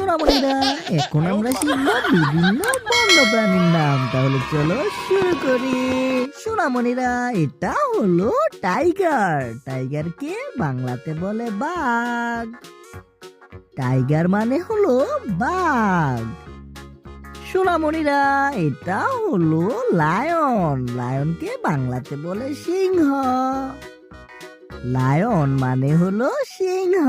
সোনামণিরা, এখন আমরা শিখবো বিভিন্ন বন্য প্রাণীর নাম। তাহলে চলো শুরু করি। সোনামণিরা, এটা হলো টাইগার। টাইগারকে বাংলাতে বলে বাঘ। টাইগার মানে হলো বাঘ। সোনামণিরা, এটা হলো লায়ন। লায়নকে বাংলাতে বলে সিংহ। লায়ন মানে হলো সিংহ।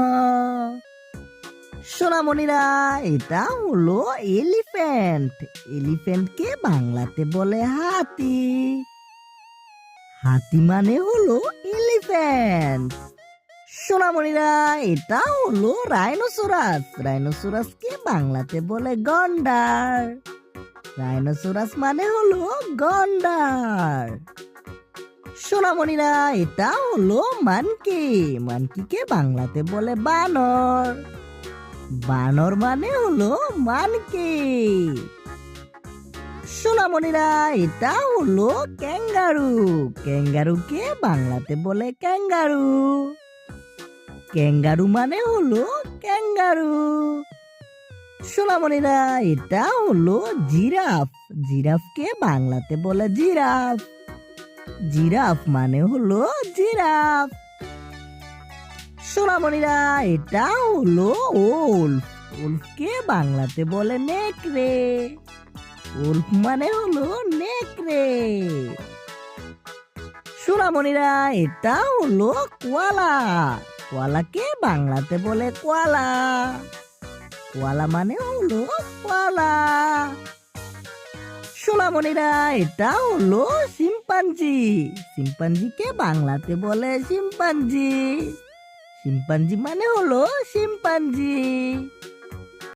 সোনামণিরা, এটা হলো এলিফ্যান্ট। এলিফ্যান্টকে বাংলাতে বলে হাতি। হাতি মানে হলো এলিফ্যান্ট। সোনামণিরা, এটা হলো রাইনোসরাস। রাইনোসরাসকে বাংলাতে বলে গন্ডার। রাইনোসরাস মানে হলো গন্ডার। সোনামণিরা, এটা হলো মানকি। মানকিকে বাংলাতে বলে বানর। বানর মানে হলো মানকি। সোনামণিরা, এটা হলো ক্যাঙ্গারু। ক্যাঙ্গারুকে বাংলাতে বলে ক্যাঙ্গারু। ক্যাঙ্গারু মানে হলো ক্যাঙ্গারু। সোনামণিরা, এটা হলো জিরাফ। জিরাফকে বাংলাতে বলে জিরাফ। জিরাফ মানে হলো জিরাফ। সোনামণিরা, এটা হলো ওল্ফ। ওল্ফকে বাংলাতে বলে নেকড়ে। ওল্ফ মানে হলো নেকড়ে। সোনামণিরা, এটা হলো কোয়ালা। কোয়ালাকে বাংলাতে বলে কোয়ালা। কোয়ালা মানে হলো কোয়ালা। সোনামণিরা, এটা হলো শিম্পাঞ্জি। শিম্পাঞ্জিকে বাংলাতে বলে শিম্পাঞ্জি। শিম্পাঞ্জি মানে হলো শিম্পাঞ্জি।